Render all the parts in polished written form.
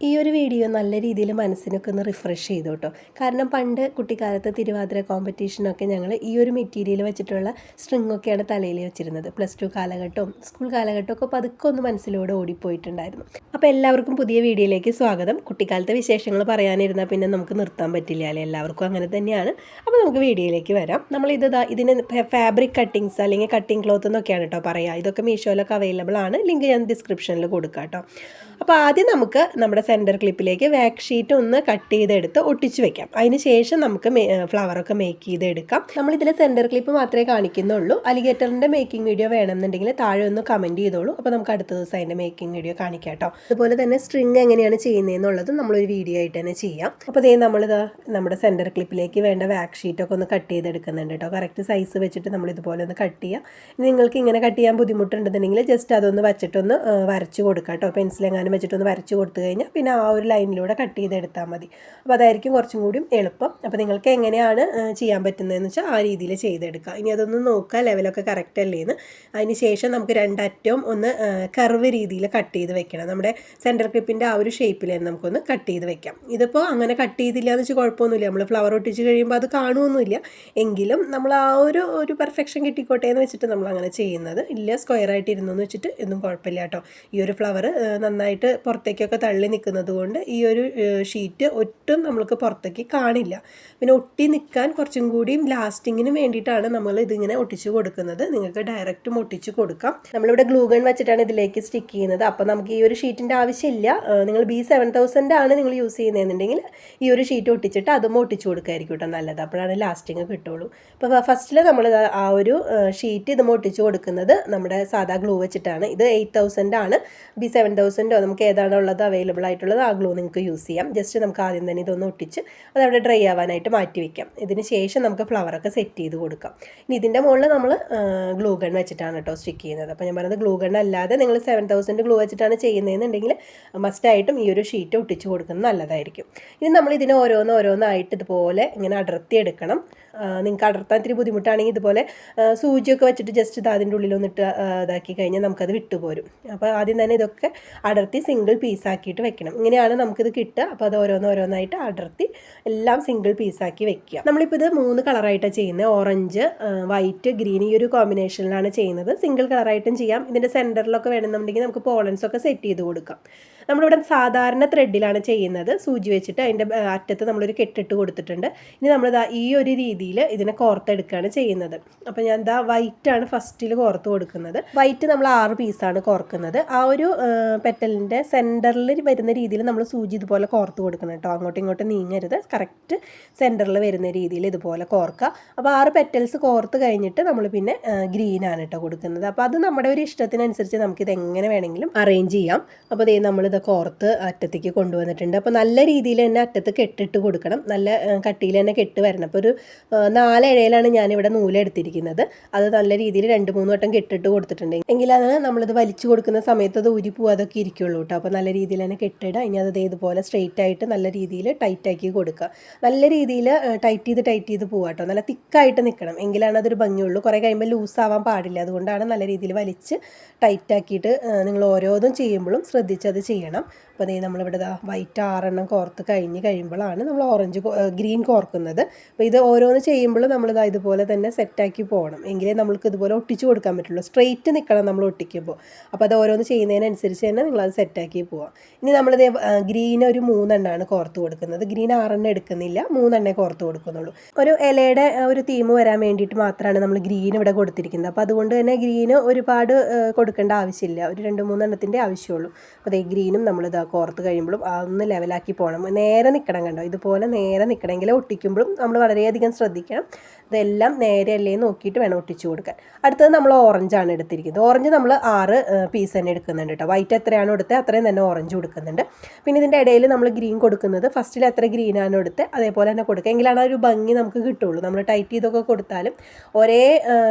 ഈ ഒരു വീഡിയോ നല്ല രീതിയിൽ മനസ്സിനൊക്കെ ഒന്ന് റിഫ്രഷ് ചെയ്തു കേട്ടോ. കാരണം പണ്ട് കുട്ടിക്കാലത്ത് തിരുവാതിര കോമ്പറ്റീഷനൊക്കെ ഞങ്ങൾ ഈ ഒരു മെറ്റീരിയൽ വെച്ചിട്ടുള്ള സ്ട്രിങ്ങൊക്കെയാണ് തലയിൽ വെച്ചിരുന്നത്. +2 കാലഘട്ടവും സ്കൂൾ കാലഘട്ടമൊക്കെ പതുക്കെ ഒന്ന് മനസ്സിലൂടെ ഓടിപ്പോയിട്ടുണ്ടായിരുന്നു. അപ്പോൾ എല്ലാവർക്കും പുതിയ വീഡിയോയിലേക്ക് സ്വാഗതം. കുട്ടിക്കാലത്തെ വിശേഷങ്ങൾ പറയാനിരുന്നാൽ പിന്നെ നമുക്ക് നിർത്താൻ പറ്റില്ല അല്ലേ, എല്ലാവർക്കും അങ്ങനെ തന്നെയാണ്. അപ്പോൾ നമുക്ക് വീഡിയോയിലേക്ക് വരാം. ഇതിന് ഫാബ്രിക് കട്ടിങ്സ് അല്ലെങ്കിൽ കട്ടിങ് ക്ലോത്ത് എന്നൊക്കെയാണ് കേട്ടോ പറയുക. ഇതൊക്കെ മീഷോയിലൊക്കെ അവൈലബിൾ ആണ്. ലിങ്ക് ഞാൻ ഡിസ്ക്രിപ്ഷനിൽ കൊടുക്കാം കേട്ടോ. അപ്പോൾ ആദ്യം നമുക്ക് നമ്മുടെ സെൻറ്റർ ക്ലിപ്പിലേക്ക് വാക്സ് ഷീറ്റ് ഒന്ന് കട്ട് ചെയ്തെടുത്ത് ഒട്ടിച്ച് വെക്കാം. അതിന് ശേഷം നമുക്ക് ഫ്ലവറൊക്കെ മേക്ക് ചെയ്തെടുക്കാം. നമ്മളിതിൽ സെൻറ്റർ ക്ലിപ്പ് മാത്രമേ കാണിക്കുന്നുള്ളൂ. അലിഗേറ്ററിൻ്റെ മേക്കിംഗ് വീഡിയോ വേണമെന്നുണ്ടെങ്കിൽ താഴെ ഒന്ന് കമൻറ്റ് ചെയ്തോളൂ. അപ്പോൾ നമുക്ക് അടുത്ത ദിവസം അതിൻ്റെ മേക്കിംഗ് വീഡിയോ കാണിക്കാം കേട്ടോ. അതുപോലെ തന്നെ സ്ട്രിങ് എങ്ങനെയാണ് ചെയ്യുന്നതെന്നുള്ളതും നമ്മളൊരു വീഡിയോ ആയിട്ട് തന്നെ ചെയ്യാം. അപ്പോൾ നമ്മളിതാ നമ്മുടെ സെൻറ്റർ ക്ലിപ്പിലേക്ക് വേണ്ട വാക്സ് ഷീറ്റൊക്കെ ഒന്ന് കട്ട് ചെയ്തെടുക്കുന്നുണ്ട് കേട്ടോ. കറക്റ്റ് സൈസ് വെച്ചിട്ട് നമ്മളിതുപോലെ ഒന്ന് കട്ട് ചെയ്യാം. നിങ്ങൾക്ക് ഇങ്ങനെ കട്ട് ചെയ്യാൻ ബുദ്ധിമുട്ടുണ്ടെന്നുണ്ടെങ്കിൽ ജസ്റ്റ് അതൊന്ന് വെച്ചിട്ടൊന്ന് വരച്ച് കൊടുക്കാം കേട്ടോ. പെൻസിലെങ്ങാനും വെച്ചിട്ടൊന്ന് വരച്ച് കൊടുത്തു കഴിഞ്ഞാൽ പിന്നെ ആ ഒരു ലൈനിലൂടെ കട്ട് ചെയ്തെടുത്താൽ മതി. അപ്പോൾ അതായിരിക്കും കുറച്ചും കൂടിയും എളുപ്പം. അപ്പോൾ നിങ്ങൾക്ക് എങ്ങനെയാണ് ചെയ്യാൻ പറ്റുന്നതെന്ന് വെച്ചാൽ ആ രീതിയിൽ ചെയ്തെടുക്കുക. ഇനി അതൊന്ന് നോക്കുക ലെവലൊക്കെ കറക്റ്റ് അല്ലേന്ന്. അതിന് ശേഷം നമുക്ക് രണ്ടറ്റവും ഒന്ന് കർവ് രീതിയിൽ കട്ട് ചെയ്ത് വെക്കണം. നമ്മുടെ സെൻറ്റർ ക്ലിപ്പിൻ്റെ ആ ഒരു ഷേപ്പിൽ തന്നെ നമുക്കൊന്ന് കട്ട് ചെയ്ത് വെക്കാം. ഇതിപ്പോൾ അങ്ങനെ കട്ട് ചെയ്തില്ല എന്ന് വെച്ചാൽ കുഴപ്പമൊന്നുമില്ല. നമ്മൾ ഫ്ലവർ ഒട്ടിച്ച് കഴിയുമ്പോൾ അത് കാണുമൊന്നുമില്ല. എങ്കിലും നമ്മൾ ആ ഒരു പെർഫെക്ഷൻ കിട്ടിക്കോട്ടെ എന്ന് വെച്ചിട്ട് നമ്മൾ അങ്ങനെ ചെയ്യുന്നത്. ഇല്ല സ്ക്വയർ ആയിട്ട് ഇരുന്നു എന്ന് വെച്ചിട്ട് ഒന്നും കുഴപ്പമില്ല കേട്ടോ. ഈ ഒരു ഫ്ലവർ നന്നായിട്ട് പുറത്തേക്കൊക്കെ തള്ളി നിൽക്കുന്നത് കൊണ്ട് ഈ ഒരു ഷീറ്റ് ഒട്ടും നമ്മൾക്ക് പുറത്തേക്ക് കാണില്ല. പിന്നെ ഒട്ടി നിൽക്കാൻ കുറച്ചും കൂടിയും ലാസ്റ്റിങ്ങിന് വേണ്ടിയിട്ടാണ് നമ്മൾ ഇതിങ്ങനെ ഒട്ടിച്ച് കൊടുക്കുന്നത്. നിങ്ങൾക്ക് ഡയറക്റ്റും ഒട്ടിച്ച് കൊടുക്കാം. നമ്മളിവിടെ ഗ്ലൂ ഗൺ വെച്ചിട്ടാണ് ഇതിലേക്ക് സ്റ്റിക്ക് ചെയ്യുന്നത്. അപ്പോൾ നമുക്ക് ഈ ഒരു ഷീറ്റിൻ്റെ ആവശ്യമില്ല. നിങ്ങൾ B7000 ആണ് നിങ്ങൾ യൂസ് ചെയ്യുന്നതെന്നുണ്ടെങ്കിൽ ഈ ഒരു ഷീറ്റ് ഒട്ടിച്ചിട്ട് അതും ഒട്ടിച്ച് കൊടുക്കായിരിക്കും കേട്ടോ നല്ലത്. അപ്പോഴാണ് ലാസ്റ്റിങ് കിട്ടുള്ളൂ. അപ്പോൾ ഫസ്റ്റിൽ നമ്മൾ ആ ഒരു ഷീറ്റ് ഇതും ഒട്ടിച്ച് കൊടുക്കുന്നത് നമ്മുടെ സാധാ ഗ്ലൂ വെച്ചിട്ടാണ്. ഇത് 8000 ആണ്. B7000 നമുക്ക് ഏതാണോ ഉള്ളത് അവൈലബിൾ ആയിട്ടുള്ളത് ആ ഗ്ലൂ നിങ്ങൾക്ക് യൂസ് ചെയ്യാം. ജസ്റ്റ് നമുക്ക് ആദ്യം തന്നെ ഇതൊന്ന് ഒട്ടിച്ച് അതവിടെ ഡ്രൈ ആവാനായിട്ട് മാറ്റി വയ്ക്കാം. ഇതിന് ശേഷം നമുക്ക് ഫ്ലവറൊക്കെ സെറ്റ് ചെയ്ത് കൊടുക്കാം. ഇനി ഇതിൻ്റെ മുകളിൽ നമ്മൾ ഗ്ലൂ ഗൺ വെച്ചിട്ടാണ് കേട്ടോ സ്റ്റിക്ക് ചെയ്യുന്നത്. അപ്പോൾ ഞാൻ പറയുന്നത് ഗ്ലൂ ഗൺ അല്ലാതെ നിങ്ങൾ 7000 ഗ്ലൂ വെച്ചിട്ടാണ് ചെയ്യുന്നതെന്നുണ്ടെങ്കിൽ മസ്റ്റായിട്ടും ഈ ഒരു ഷീറ്റ് ഒട്ടിച്ച് കൊടുക്കുന്നത് നല്ലതായിരിക്കും. ഇനി നമ്മൾ ഇതിനെ ഓരോന്നായിട്ട് ഇതുപോലെ ഇങ്ങനെ അടർത്തി എടുക്കണം. നിങ്ങൾക്ക് അടർത്താൻ ഇത്തിരി ബുദ്ധിമുട്ടാണെങ്കിൽ ഇതുപോലെ സൂചിയൊക്കെ വെച്ചിട്ട് ജസ്റ്റ് അതിൻ്റെ ഉള്ളിലൊന്നിട്ട് ഇതാക്കി കഴിഞ്ഞാൽ നമുക്കത് വിട്ടുപോരും. അപ്പോൾ ആദ്യം തന്നെ ഇതൊക്കെ അടർത്തി സിംഗിൾ പീസാക്കിയിട്ട് വെക്കണം. ഇങ്ങനെയാണ് നമുക്കിത് കിട്ടുക. അപ്പോൾ അത് ഓരോന്നായിട്ട് അടർത്തി എല്ലാം സിംഗിൾ പീസാക്കി വെക്കുക. നമ്മളിപ്പോൾ ഇത് 3 കളറായിട്ടാണ് ചെയ്യുന്നത്. ഓറഞ്ച്, വൈറ്റ്, ഗ്രീൻ ഈ ഒരു കോമ്പിനേഷനിലാണ് ചെയ്യുന്നത്. സിംഗിൾ കളറായിട്ടും ചെയ്യാം. ഇതിൻ്റെ സെൻറ്ററിലൊക്കെ വേണമെന്നുണ്ടെങ്കിൽ നമുക്ക് പോളൻസൊക്കെ സെറ്റ് ചെയ്ത് കൊടുക്കാം. നമ്മളിവിടെ സാധാരണ ത്രെഡിലാണ് ചെയ്യുന്നത്. സൂചി വെച്ചിട്ട് അതിൻ്റെ അറ്റത്ത് നമ്മളൊരു കെട്ടിട്ട് കൊടുത്തിട്ടുണ്ട്. ഇനി നമ്മളിതാ ഈ ഒരു രീതിയിൽ ഇതിനെ കോർത്തെടുക്കുകയാണ് ചെയ്യുന്നത്. അപ്പോൾ ഞാൻ വൈറ്റാണ് ഫസ്റ്റിൽ കോർത്ത് കൊടുക്കുന്നത്. വൈറ്റ് നമ്മൾ 6 പീസാണ് കോർക്കുന്നത്. ആ ഒരു പെറ്റലിൻ്റെ സെൻറ്ററിൽ വരുന്ന രീതിയിൽ നമ്മൾ സൂചി ഇതുപോലെ കോർത്ത് കൊടുക്കണം കേട്ടോ. അങ്ങോട്ടും ഇങ്ങോട്ടും നീങ്ങരുത്. കറക്റ്റ് സെൻറ്ററിൽ വരുന്ന രീതിയിൽ ഇതുപോലെ കോർക്കുക. അപ്പോൾ 6 പെറ്റൽസ് കോർത്ത് കഴിഞ്ഞിട്ട് നമ്മൾ പിന്നെ ഗ്രീനാണ് കേട്ടോ കൊടുക്കുന്നത്. അപ്പോൾ അത് നമ്മുടെ ഒരു ഇഷ്ടത്തിനനുസരിച്ച് നമുക്കിത് എങ്ങനെ വേണമെങ്കിലും അറേഞ്ച് ചെയ്യാം. അപ്പോൾ നമ്മളിത് കോർത്ത് അറ്റത്തേക്ക് കൊണ്ടുവന്നിട്ടുണ്ട്. അപ്പോൾ നല്ല രീതിയിൽ തന്നെ അറ്റത്ത് കെട്ടിട്ട് കൊടുക്കണം. നല്ല കട്ടിയിൽ തന്നെ കെട്ട് വരണം. അപ്പോൾ ഒരു 4 ഇഴയിലാണ് ഞാനിവിടെ നൂലെടുത്തിരിക്കുന്നത്. അത് നല്ല രീതിയിൽ 2-3 വട്ടം കെട്ടിട്ട് കൊടുത്തിട്ടുണ്ട്. എങ്കിലാണ് നമ്മളിത് വലിച്ചു കൊടുക്കുന്ന സമയത്ത് അത് ഉരി പോവാതൊക്കെ ഇരിക്കുള്ളൂ കേട്ടോ. അപ്പോൾ നല്ല രീതിയിൽ തന്നെ കെട്ടിടുക. ഇനി അത് ഇതുപോലെ സ്ട്രെയിറ്റ് ആയിട്ട് നല്ല രീതിയിൽ ടൈറ്റാക്കി കൊടുക്കുക. നല്ല രീതിയിൽ ടൈറ്റ് ചെയ്ത് പോവുക കേട്ടോ. നല്ല തിക്കായിട്ട് നിൽക്കണം. എങ്കിലാണ് അതൊരു ഭംഗിയുള്ളൂ. കുറേ കഴിയുമ്പോൾ ലൂസാവാൻ പാടില്ല. അതുകൊണ്ടാണ് നല്ല രീതിയിൽ വലിച്ച് ടൈറ്റാക്കിയിട്ട് നിങ്ങൾ ഓരോന്നും ചെയ്യുമ്പോഴും ശ്രദ്ധിച്ചത് ചെയ്യണം. അപ്പോൾ നമ്മളിവിടെ വൈറ്റ് 6 കോർത്ത് കഴിയുമ്പോഴാണ് നമ്മൾ ഗ്രീൻ കോർക്കുന്നത്. അപ്പോൾ ഇത് ഓരോന്ന് ചെയ്യുമ്പോൾ നമ്മളിത് ഇതുപോലെ തന്നെ സെറ്റാക്കി പോകണം. എങ്കിലേ നമ്മൾക്ക് ഇതുപോലെ ഒട്ടിച്ച് കൊടുക്കാൻ പറ്റുള്ളൂ. സ്ട്രെയിറ്റ് നിൽക്കണം നമ്മൾ ഒട്ടിക്കുമ്പോൾ. അപ്പോൾ അത് ഓരോന്ന് ചെയ്യുന്നതിനനുസരിച്ച് തന്നെ നിങ്ങളത് സെറ്റാക്കി പോവാം. ഇനി നമ്മളിത് ഗ്രീൻ ഒരു 3 കോർത്ത് കൊടുക്കുന്നത്. ഗ്രീൻ 6 എടുക്കുന്നില്ല, 3 കോർത്ത് കൊടുക്കുന്നുള്ളൂ. ഒരു ഇലയുടെ ഒരു തീം വരാൻ വേണ്ടിയിട്ട് മാത്രമാണ് നമ്മൾ ഗ്രീൻ ഇവിടെ കൊടുത്തിരിക്കുന്നത്. അപ്പോൾ അതുകൊണ്ട് തന്നെ ഗ്രീന് ഒരുപാട് കൊടുക്കേണ്ട ആവശ്യമില്ല. ഒരു 2-3 ആവശ്യമുള്ളൂ. അപ്പോൾ ഗ്രീനും നമ്മളിത് കോർത്ത് കഴിയുമ്പോഴും അതൊന്ന് ലെവലാക്കി പോകണം. നേരെ നിൽക്കണം കണ്ടോ. ഇതുപോലെ നേരെ നിൽക്കണമെങ്കിൽ ഒട്ടിക്കുമ്പോഴും നമ്മൾ വളരെയധികം ശ്രദ്ധിക്കണം. ഇതെല്ലാം നേരെ അല്ലേ നോക്കിയിട്ട് വേണം ഒട്ടിച്ചു കൊടുക്കാൻ. അടുത്തത് നമ്മൾ ഓറഞ്ചാണ് എടുത്തിരിക്കുന്നത്. ഓറഞ്ച് നമ്മൾ 6 പീസ് തന്നെ എടുക്കുന്നുണ്ട് കേട്ടോ. വൈറ്റ് എത്രയാണോ എടുത്തത് അത്രയും തന്നെ ഓറഞ്ച് കൊടുക്കുന്നുണ്ട്. പിന്നെ ഇതിൻ്റെ ഇടയിൽ നമ്മൾ ഗ്രീൻ കൊടുക്കുന്നത് ഫസ്റ്റിൽ എത്ര ഗ്രീനാണോ എടുത്ത് അതേപോലെ തന്നെ കൊടുക്കുക. എങ്കിലാണ് ആ ഒരു ഭംഗി നമുക്ക് കിട്ടുള്ളൂ. നമ്മൾ ടൈറ്റ് ചെയ്തൊക്കെ കൊടുത്താലും ഒരേ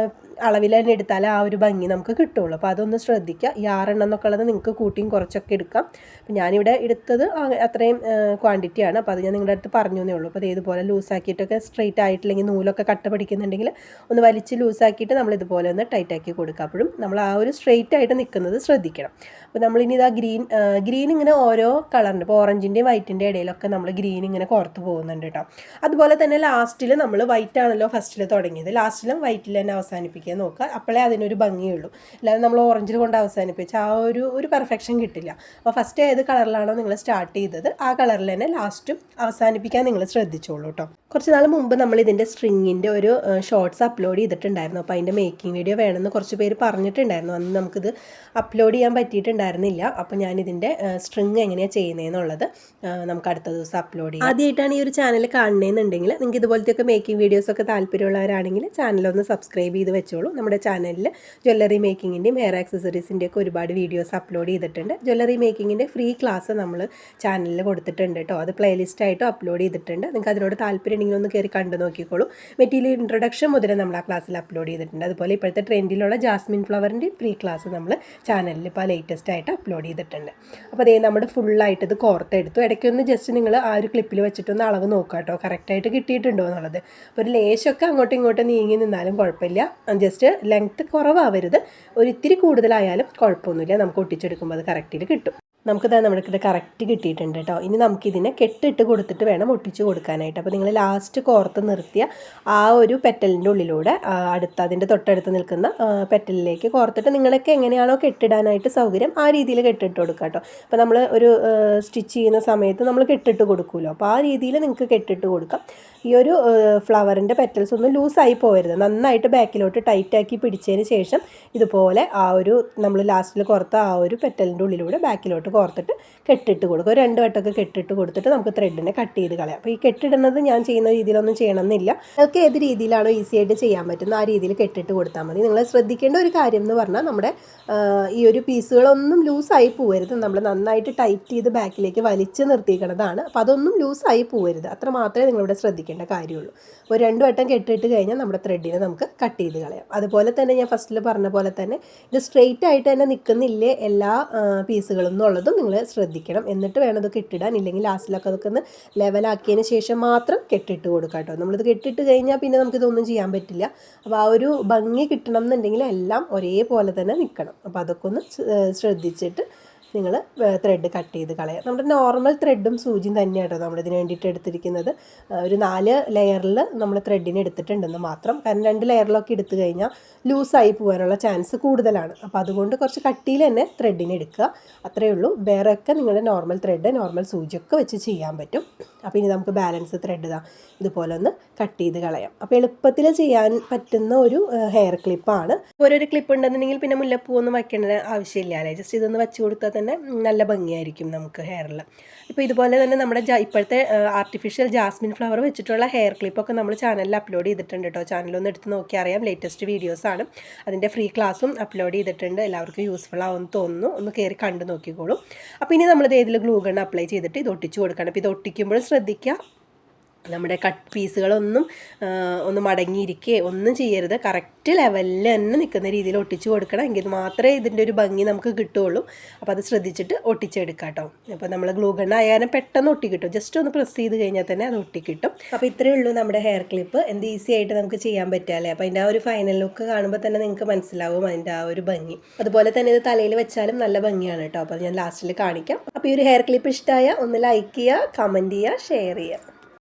അളവിൽ തന്നെ എടുത്താൽ ആ ഒരു ഭംഗി നമുക്ക് കിട്ടുള്ളൂ. അപ്പോൾ അതൊന്ന് ശ്രദ്ധിക്കുക. ഈ 6 എന്നൊക്കെ ഉള്ളത് നിങ്ങൾക്ക് കൂട്ടിയും കുറച്ചൊക്കെ എടുക്കാം. അപ്പോൾ ഞാനിവിടെ എടുത്തത് അത്രയും ക്വാണ്ടിറ്റിയാണ്. അപ്പോൾ അത് ഞാൻ നിങ്ങളുടെ അടുത്ത് പറഞ്ഞു എന്നേ ഉള്ളൂ. അപ്പോൾ ഇതുപോലെ ലൂസാക്കിയിട്ടൊക്കെ സ്ട്രെയിറ്റ് ആയിട്ടില്ലെങ്കിൽ നൂലൊക്കെ കട്ട പിടിക്കുന്നുണ്ടെങ്കിൽ ഒന്ന് വലിച്ച് ലൂസാക്കിയിട്ട് നമ്മൾ ഇതുപോലെ ഒന്ന് ടൈറ്റാക്കി കൊടുക്കുക. അപ്പോഴും നമ്മൾ ആ ഒരു സ്ട്രെയിറ്റ് ആയിട്ട് നിൽക്കുന്നത് ശ്രദ്ധിക്കണം. അപ്പോൾ നമ്മളിനി ഇതാ ഗ്രീൻ ഇങ്ങനെ ഓരോ കളറിൻ്റെ ഇപ്പോൾ ഓറഞ്ചിൻ്റെയും വൈറ്റിൻ്റെ ഇടയിലൊക്കെ നമ്മൾ ഗ്രീൻ ഇങ്ങനെ പുറത്ത് പോകുന്നുണ്ട് കേട്ടോ. അതുപോലെ തന്നെ ലാസ്റ്റിൽ നമ്മൾ വൈറ്റ് ആണല്ലോ ഫസ്റ്റിൽ തുടങ്ങിയത്, ലാസ്റ്റിലും വൈറ്റിൽ തന്നെ അവസാനിപ്പിക്കാൻ നോക്കുക. അപ്പോഴേ അതിനൊരു ഭംഗിയുള്ളൂ. അല്ലാതെ നമ്മൾ ഓറഞ്ചിൽ കൊണ്ട് അവസാനിപ്പിച്ച് ആ ഒരു പെർഫെക്ഷൻ കിട്ടില്ല. അപ്പോൾ ഫസ്റ്റ് ഏത് കളറിലാണോ നിങ്ങൾ സ്റ്റാർട്ട് ചെയ്തത് ആ കളറിൽ തന്നെ ലാസ്റ്റും അവസാനിപ്പിക്കാൻ നിങ്ങൾ ശ്രദ്ധിച്ചോളൂ കേട്ടോ. കുറച്ച് നാൾ മുമ്പ് നമ്മൾ ഇതിൻ്റെ സ്ട്രിങ്ങിൻ്റെ ഒരു ഷോർട്സ് അപ്ലോഡ് ചെയ്തിട്ടുണ്ടായിരുന്നു. അപ്പോൾ അതിൻ്റെ മേക്കിംഗ് വീഡിയോ വേണമെന്ന് കുറച്ച് പേര് പറഞ്ഞിട്ടുണ്ടായിരുന്നു. അന്ന് നമുക്കിത് അപ്ലോഡ് ചെയ്യാൻ പറ്റിയിട്ടുണ്ടായിരുന്നില്ല. അപ്പോൾ ഞാനിതിൻ്റെ സ്ട്രിങ് എങ്ങനെയാണ് ചെയ്യുന്നതെന്നുള്ളത് നമുക്ക് അടുത്ത ദിവസം അപ്ലോഡ് ചെയ്യാം. ആദ്യമായിട്ടാണ് ഈ ഒരു ചാനൽ കാണുന്നതെന്നുണ്ടെങ്കിൽ നിങ്ങൾക്ക് ഇതുപോലത്തെയൊക്കെ മേക്കിംഗ് വീഡിയോസൊക്കെ താല്പര്യമുള്ളവരാണെങ്കിൽ ചാനലൊന്ന് സബ്സ്ക്രൈബ് ചെയ്ത് വെച്ചോളൂ. നമ്മുടെ ചാനലിൽ ജ്വല്ലറി മേക്കിങ്ങിൻ്റെയും ഹെയർ ആക്സസറീസിൻ്റെയൊക്കെ ഒരുപാട് വീഡിയോസ് അപ്ലോഡ് ചെയ്തിട്ടുണ്ട്. ജ്വല്ലറി മേക്കിങ്ങിൻ്റെ ഫ്രീ ക്ലാസ് നമ്മൾ ചാനലിൽ കൊടുത്തിട്ടുണ്ട് കേട്ടോ. അത് പ്ലേലിസ്റ്റായിട്ടും അപ്ലോഡ് ചെയ്തിട്ടുണ്ട്. നിങ്ങൾക്ക് അതിനോട് താല്പര്യം ഒന്ന് കയറി കണ്ടു നോക്കിക്കോളൂ. മെറ്റീരിയൽ ഇൻട്രൊഡക്ഷൻ മുതൽ നമ്മൾ ആ ക്ലാസ്സിൽ അപ്ലോഡ് ചെയ്തിട്ടുണ്ട്. അതുപോലെ ഇപ്പോഴത്തെ ട്രെൻഡിലുള്ള ജാസ്മിൻ ഫ്ലവറിൻ്റെ ഫ്രീ ക്ലാസ് നമ്മൾ ചാനലിൽ ഇപ്പോൾ ലേറ്റസ്റ്റ് ആയിട്ട് അപ്ലോഡ് ചെയ്തിട്ടുണ്ട്. അപ്പോൾ അതേ നമ്മുടെ ഫുള്ളായിട്ട് ഇത് കോർത്തെടുത്തു. ഇടയ്ക്കൊന്ന് ജസ്റ്റ് നിങ്ങൾ ആ ഒരു ക്ലിപ്പിൽ വെച്ചിട്ടൊന്ന് അളവ് നോക്കുക കേട്ടോ, കറക്റ്റായിട്ട് കിട്ടിയിട്ടുണ്ടോ എന്നുള്ളത്. അപ്പോൾ ഒരു ലേശമൊക്കെ അങ്ങോട്ടും ഇങ്ങോട്ടും നീങ്ങി നിന്നാലും കുഴപ്പമില്ല. ജസ്റ്റ് ലെങ്ത്ത് കുറവാവരുത്. ഒരിത്തിരി കൂടുതലായാലും കുഴപ്പമൊന്നുമില്ല. നമുക്ക് ഒട്ടിച്ചെടുക്കുമ്പോൾ അത് കറക്റ്റിൽ കിട്ടും. നമുക്കിത് നമ്മൾക്കിത് കറക്റ്റ് കിട്ടിയിട്ടുണ്ട് കേട്ടോ. ഇനി നമുക്കിതിനെ കെട്ടിട്ട് കൊടുത്തിട്ട് വേണം ഒട്ടിച്ച് കൊടുക്കാനായിട്ട്. അപ്പോൾ നിങ്ങൾ ലാസ്റ്റ് കോർത്ത് നിർത്തിയ ആ ഒരു പെറ്റലിൻ്റെ ഉള്ളിലൂടെ അതിൻ്റെ തൊട്ടടുത്ത് നിൽക്കുന്ന പെറ്റലിലേക്ക് കോർത്തിട്ട് നിങ്ങളൊക്കെ എങ്ങനെയാണോ കെട്ടിടാനായിട്ട് സൗകര്യം ആ രീതിയിൽ കെട്ടിട്ട് കൊടുക്കുക കേട്ടോ. അപ്പോൾ നമ്മൾ ഒരു സ്റ്റിച്ച് ചെയ്യുന്ന സമയത്ത് നമ്മൾ കെട്ടിട്ട് കൊടുക്കുമല്ലോ, അപ്പോൾ ആ രീതിയിൽ നിങ്ങൾക്ക് കെട്ടിട്ട് കൊടുക്കാം. ഈ ഒരു ഫ്ലവറിൻ്റെ പെറ്റൽസ് ഒന്നും ലൂസായി പോകരുത്. നന്നായിട്ട് ബാക്കിലോട്ട് ടൈറ്റാക്കി പിടിച്ചതിന് ശേഷം ഇതുപോലെ ആ ഒരു നമ്മൾ ലാസ്റ്റിൽ കോർത്ത ആ ഒരു പെറ്റലിൻ്റെ ഉള്ളിലൂടെ ബാക്കിലോട്ട് കോർത്തിട്ട് കെട്ടിട്ട് കൊടുക്കുക. ഒരു 2 വട്ടമൊക്കെ കെട്ടിട്ട് കൊടുത്തിട്ട് നമുക്ക് ത്രെഡിനെ കട്ട് ചെയ്ത് കളയാം. അപ്പോൾ ഈ കെട്ടിടുന്നത് ഞാൻ ചെയ്യുന്ന രീതിയിലൊന്നും ചെയ്യണമെന്നില്ല. നിങ്ങൾക്ക് ഏത് രീതിയിലാണോ ഈസി ആയിട്ട് ചെയ്യാൻ പറ്റുന്ന ആ രീതിയിൽ കെട്ടിട്ട് കൊടുത്താൽ മതി. നിങ്ങൾ ശ്രദ്ധിക്കേണ്ട ഒരു കാര്യം എന്ന് പറഞ്ഞാൽ നമ്മുടെ ഈ ഒരു പീസുകളൊന്നും ലൂസായി പോകരുത്. നമ്മൾ നന്നായിട്ട് ടൈറ്റ് ചെയ്ത് ബാക്കിലേക്ക് വലിച്ച് നിർത്തിക്കണതാണ്. അപ്പോൾ അതൊന്നും ലൂസായി പോകരുത്. അത്ര മാത്രമേ നിങ്ങളിവിടെ ശ്രദ്ധിക്കേണ്ട കാര്യമുള്ളൂ. ഒരു 2 വട്ടം കെട്ടിട്ട് കഴിഞ്ഞാൽ നമ്മുടെ ത്രെഡിനെ നമുക്ക് കട്ട് ചെയ്ത് കളയാം. അതുപോലെ തന്നെ ഞാൻ ഫസ്റ്റിൽ പറഞ്ഞ പോലെ തന്നെ ഇത് സ്ട്രെയിറ്റ് ആയിട്ട് തന്നെ നിൽക്കുന്നില്ലേ എല്ലാ പീസുകളും എന്നുള്ളതും നിങ്ങൾ ശ്രദ്ധിക്കണം. എന്നിട്ട് വേണം ഇത് കെട്ടിടാൻ. ഇല്ലെങ്കിൽ ലാസ്റ്റിലൊക്കെ അതൊക്കെ ഒന്ന് ലെവലാക്കിയതിന് ശേഷം മാത്രം കെട്ടിട്ട് കൊടുക്കാം കേട്ടോ. നമ്മളിത് കെട്ടിട്ട് കഴിഞ്ഞാൽ പിന്നെ നമുക്കിതൊന്നും ചെയ്യാൻ പറ്റില്ല. അപ്പോൾ ആ ഒരു ഭംഗി കിട്ടണം എന്നുണ്ടെങ്കിൽ എല്ലാം ഒരേപോലെ തന്നെ നിൽക്കണം. അപ്പോൾ അതൊക്കെ ഒന്ന് ശ്രദ്ധിച്ചിട്ട് നിങ്ങൾ ത്രെഡ് കട്ട് ചെയ്ത് കളയാം. നമ്മുടെ നോർമൽ ത്രെഡും സൂചിയും തന്നെയാണ് കേട്ടോ നമ്മളിതിന് വേണ്ടിയിട്ട് എടുത്തിരിക്കുന്നത്. ഒരു 4 ലെയറിൽ നമ്മൾ ത്രെഡിന് എടുത്തിട്ടുണ്ടെന്ന് മാത്രം. കാരണം 2 ലെയറിലൊക്കെ എടുത്തു കഴിഞ്ഞാൽ ലൂസായി പോകാനുള്ള ചാൻസ് കൂടുതലാണ്. അപ്പോൾ അതുകൊണ്ട് കുറച്ച് കട്ടിയിൽ തന്നെ ത്രെഡിന് എടുക്കുക, അത്രയേ ഉള്ളൂ. വേറെയൊക്കെ നിങ്ങളുടെ നോർമൽ ത്രെഡ് നോർമൽ സൂചിയൊക്കെ വെച്ച് ചെയ്യാൻ പറ്റും. അപ്പോൾ ഇനി നമുക്ക് ബാലൻസ് ത്രെഡ് ഇതുപോലെ ഒന്ന് കട്ട് ചെയ്ത് കളയാം. അപ്പോൾ എളുപ്പത്തിൽ ചെയ്യാൻ പറ്റുന്ന ഒരു ഹെയർ ക്ലിപ്പാണ്. ഓരോരു ക്ലിപ്പ് ഉണ്ടെന്നുണ്ടെങ്കിൽ പിന്നെ മുല്ലപ്പൂ ഒന്നും വയ്ക്കേണ്ട ആവശ്യമില്ല അല്ലേ. ജസ്റ്റ് ഇതൊന്ന് വെച്ച് കൊടുത്താൽ തന്നെ നല്ല ഭംഗിയായിരിക്കും നമുക്ക് ഹെയറിൽ. ഇപ്പോൾ ഇതുപോലെ തന്നെ നമ്മുടെ ഇപ്പോഴത്തെ ആർട്ടിഫിഷ്യൽ ജാസ്മിൻ ഫ്ലവർ വെച്ചിട്ടുള്ള ഹെയർ ക്ലിപ്പൊക്കെ നമ്മൾ ചാനലിൽ അപ്ലോഡ് ചെയ്തിട്ടുണ്ട് കേട്ടോ. ചാനലൊന്ന് എടുത്ത് നോക്കിയാൽ അറിയാം. ലേറ്റസ്റ്റ് വീഡിയോസാണ്. അതിൻ്റെ ഫ്രീ ക്ലാസ്സും അപ്ലോഡ് ചെയ്തിട്ടുണ്ട്. എല്ലാവർക്കും യൂസ്ഫുൾ ആവുമെന്ന് തോന്നുന്നു. ഒന്ന് കയറി കണ്ട് നോക്കിക്കോളൂ. അപ്പോൾ ഇനി നമ്മളിത് ഏതിൽ ഗ്ലൂ ഗൺ അപ്ലൈ ചെയ്തിട്ട് ഇത് ഒട്ടിച്ച് കൊടുക്കണം. അപ്പോൾ ഇത് ഒട്ടിക്കുമ്പോൾ ശ്രദ്ധിക്കുക, നമ്മുടെ കട്ട് പീസുകളൊന്നും ഒന്ന് മടങ്ങിയിരിക്കുകയോ ഒന്നും ചെയ്യരുത്. കറക്റ്റ് ലെവലിൽ തന്നെ നിൽക്കുന്ന രീതിയിൽ ഒട്ടിച്ച് കൊടുക്കണം. എങ്കിൽ മാത്രമേ ഇതിൻ്റെ ഒരു ഭംഗി നമുക്ക് കിട്ടുകയുള്ളൂ. അപ്പോൾ അത് ശ്രദ്ധിച്ചിട്ട് ഒട്ടിച്ചെടുക്കാം കേട്ടോ. അപ്പോൾ നമ്മൾ ഗ്ലൂ ഗൺ ആയാലും പെട്ടെന്ന് ഒട്ടിക്കിട്ടും. ജസ്റ്റ് ഒന്ന് പ്രസ് ചെയ്ത് കഴിഞ്ഞാൽ തന്നെ അത് ഒട്ടിക്കിട്ടും. അപ്പോൾ ഇത്രയേ ഉള്ളൂ നമ്മുടെ ഹെയർ ക്ലിപ്പ്. എന്ത് ഈസി ആയിട്ട് നമുക്ക് ചെയ്യാൻ പറ്റാല്ലേ. അപ്പോൾ അതിൻ്റെ ആ ഒരു ഫൈനൽ ലുക്ക് കാണുമ്പോൾ തന്നെ നിങ്ങൾക്ക് മനസ്സിലാവും അതിൻ്റെ ആ ഒരു ഭംഗി. അതുപോലെ തന്നെ ഇത് തലയിൽ വെച്ചാലും നല്ല ഭംഗിയാണ് കേട്ടോ. അപ്പോൾ ഞാൻ ലാസ്റ്റിൽ കാണിക്കാം. അപ്പോൾ ഈ ഒരു ഹെയർ ക്ലിപ്പ് ഇഷ്ടമായ ഒന്ന് ലൈക്ക് ചെയ്യുക, കമൻറ്റ് ചെയ്യുക, ഷെയർ ചെയ്യുക.